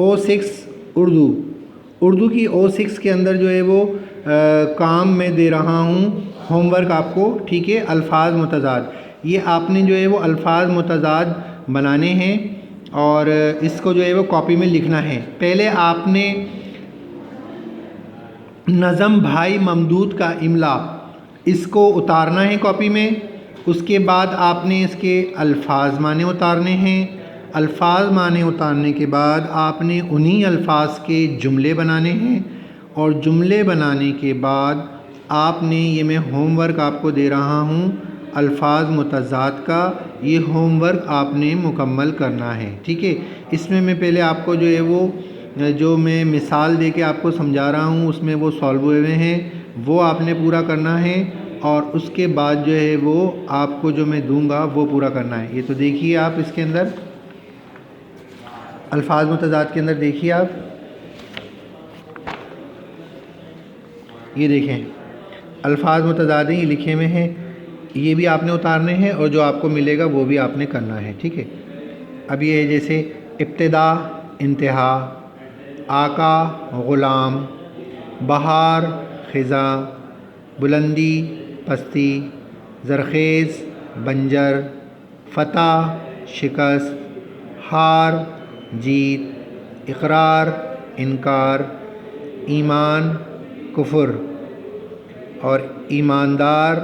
O6 Urdu کی O6 کے اندر جو ہے وہ کام میں دے رہا ہوں ہوم ورک آپ کو، ٹھیک ہے. الفاظ متضاد، یہ آپ نے جو ہے وہ الفاظ متضاد بنانے ہیں اور اس کو جو ہے وہ کاپی میں لکھنا ہے. پہلے آپ نے نظم بھائی ممدود کا املا اس کو اتارنا ہے کاپی میں. اس کے بعد آپ نے اس کے الفاظ معنی اتارنے ہیں. الفاظ معنی اتارنے کے بعد آپ نے انہی الفاظ کے جملے بنانے ہیں اور جملے بنانے کے بعد آپ نے، یہ میں ہوم ورک آپ کو دے رہا ہوں الفاظ متضاد کا، یہ ہوم ورک آپ نے مکمل کرنا ہے، ٹھیک ہے. اس میں پہلے آپ کو جو ہے وہ جو میں مثال دے کے آپ کو سمجھا رہا ہوں اس میں وہ سالو ہوئے ہیں، وہ آپ نے پورا کرنا ہے اور اس کے بعد جو ہے وہ آپ کو جو میں دوں گا وہ پورا کرنا ہے. یہ تو دیکھیے آپ اس کے اندر الفاظ متضاد کے اندر دیکھیے آپ، یہ دیکھیں الفاظ متضاد ہیں، یہ لکھے ہوئے ہیں، یہ بھی آپ نے اتارنے ہیں اور جو آپ کو ملے گا وہ بھی آپ نے کرنا ہے، ٹھیک ہے. اب یہ جیسے ابتدا انتہا، آقا غلام، بہار خزاں، بلندی پستی، زرخیز بنجر، فتح شکست، ہار جیت، اقرار انکار، ایمان کفر اور ایماندار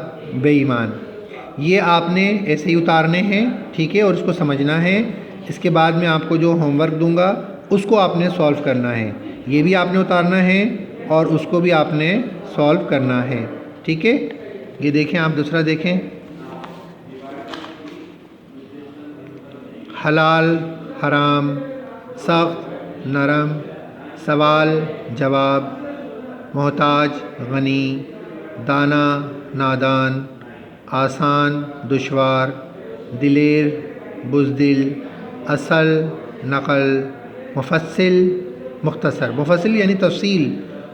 بے ایمان، یہ آپ نے ایسے ہی اتارنے ہیں، ٹھیک ہے، اور اس کو سمجھنا ہے. اس کے بعد میں آپ کو جو ہوم ورک دوں گا اس کو آپ نے سولو کرنا ہے، یہ بھی آپ نے اتارنا ہے اور اس کو بھی آپ نے سولو کرنا ہے، ٹھیک ہے. یہ دیکھیں آپ دوسرا دیکھیں، حلال حرام، سخت نرم، سوال جواب، محتاج غنی، دانا نادان، آسان دشوار، دلیر بزدل، اصل نقل، مفصل مختصر، مفصل یعنی تفصیل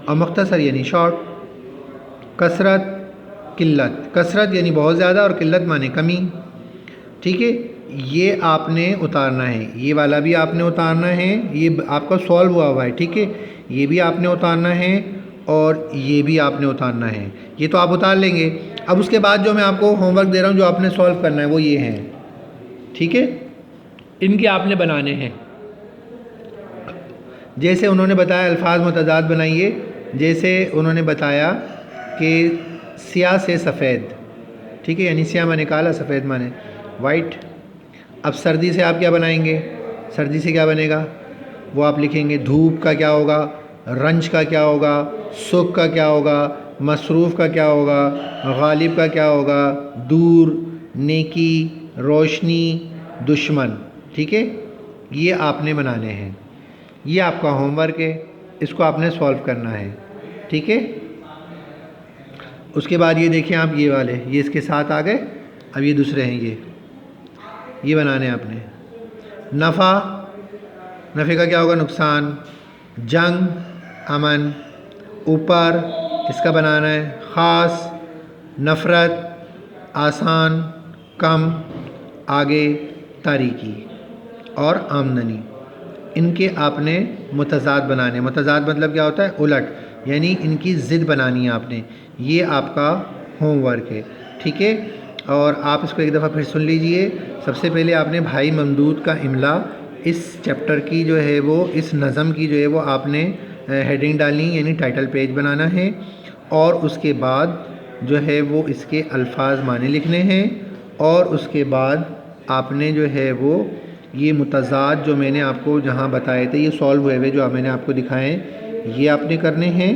اور مختصر یعنی شارٹ، کثرت قلت، کثرت یعنی بہت زیادہ اور قلت معنی کمی، ٹھیک ہے. یہ آپ نے اتارنا ہے، یہ والا بھی آپ نے اتارنا ہے، یہ آپ کا سولو ہوا ہے، ٹھیک ہے. یہ بھی آپ نے اتارنا ہے اور یہ بھی آپ نے اتارنا ہے، یہ تو آپ اتار لیں گے. اب اس کے بعد جو میں آپ کو ہوم ورک دے رہا ہوں جو آپ نے سولو کرنا ہے وہ یہ ہیں، ٹھیک ہے. ان کے آپ نے بنانے ہیں جیسے انہوں نے بتایا الفاظ متضاد بنائیے. جیسے انہوں نے بتایا کہ سیاہ سے سفید، ٹھیک ہے، یعنی سیاہ معنی کالا، سفید معنی وائٹ. اب سردی سے آپ کیا بنائیں گے، سردی سے کیا بنے گا وہ آپ لکھیں گے. دھوپ کا کیا ہوگا، رنج کا کیا ہوگا، سکھ کا کیا ہوگا، مصروف کا کیا ہوگا، غالب کا کیا ہوگا، دور، نیکی، روشنی، دشمن، ٹھیک ہے. یہ آپ نے بنانے ہیں، یہ آپ کا ہوم ورک ہے، اس کو آپ نے سولو کرنا ہے، ٹھیک ہے. اس کے بعد یہ دیکھیں آپ، یہ والے یہ اس کے ساتھ آ گئے. اب یہ دوسرے ہیں، یہ بنانے ہیں آپ نے. نفع، نفع کا کیا ہوگا، نقصان. جنگ امن، اوپر اس کا بنانا ہے. خاص، نفرت، آسان، کم، آگے، تاریکی اور آمدنی. ان کے آپ نے متضاد بنانے. متضاد مطلب کیا ہوتا ہے، الٹ، یعنی ان کی ضد بنانی ہے آپ نے. یہ آپ کا ہوم ورک ہے، ٹھیک ہے. اور آپ اس کو ایک دفعہ پھر سن لیجئے. سب سے پہلے آپ نے بھائی ممدود کا املا، اس چیپٹر کی جو ہے وہ، اس نظم کی جو ہے وہ آپ نے ہیڈنگ ڈالنی، یعنی ٹائٹل پیج بنانا ہے. اور اس کے بعد جو ہے وہ اس کے الفاظ معنی لکھنے ہیں. اور اس کے بعد آپ نے جو ہے وہ یہ متضاد جو میں نے آپ کو جہاں بتائے تھے، یہ سولو ہوئے جو میں نے آپ کو دکھائے ہیں، یہ آپ نے کرنے ہیں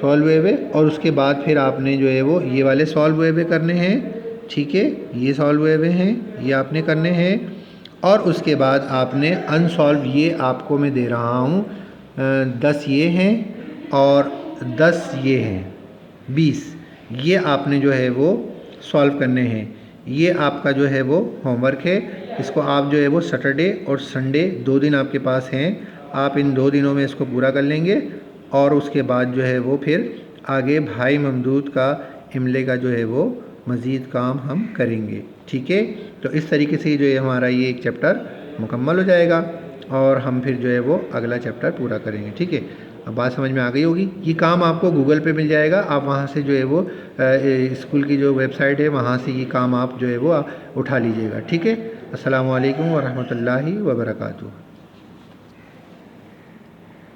سولو ہوئے. اور اس کے بعد پھر آپ نے جو ہے وہ یہ والے سولو ہوئے کرنے ہیں، ٹھیک ہے. یہ سولو ہوئے ہیں، یہ آپ نے کرنے ہیں. اور اس کے بعد آپ نے ان سولو، یہ آپ کو میں دے رہا ہوں 10 یہ ہیں اور 10 یہ ہیں، 20. یہ آپ نے جو ہے وہ سولو کرنے ہیں. یہ آپ کا جو ہے وہ ہوم ورک ہے. اس کو آپ جو ہے وہ سیٹرڈے اور سنڈے 2 دن آپ کے پاس ہیں، آپ ان 2 دنوں میں اس کو پورا کر لیں گے. اور اس کے بعد جو ہے وہ پھر آگے بھائی ممدود کا املے کا جو ہے وہ مزید کام ہم کریں گے، ٹھیک ہے. تو اس طریقے سے جو ہے ہمارا یہ ایک چیپٹر مکمل ہو جائے گا. اور ہم پھر جو ہے وہ اگلا چیپٹر پورا کریں گے. ٹھیک ہے، اب بات سمجھ میں آ گئی ہوگی. یہ کام آپ کو گوگل پہ مل جائے گا، آپ وہاں سے جو ہے وہ اسکول کی جو ویب سائٹ ہے وہاں سے یہ کام آپ جو ہے وہ اٹھا لیجیے گا. ٹھیک ہے، السلام علیکم ورحمۃ اللہ وبرکاتہ.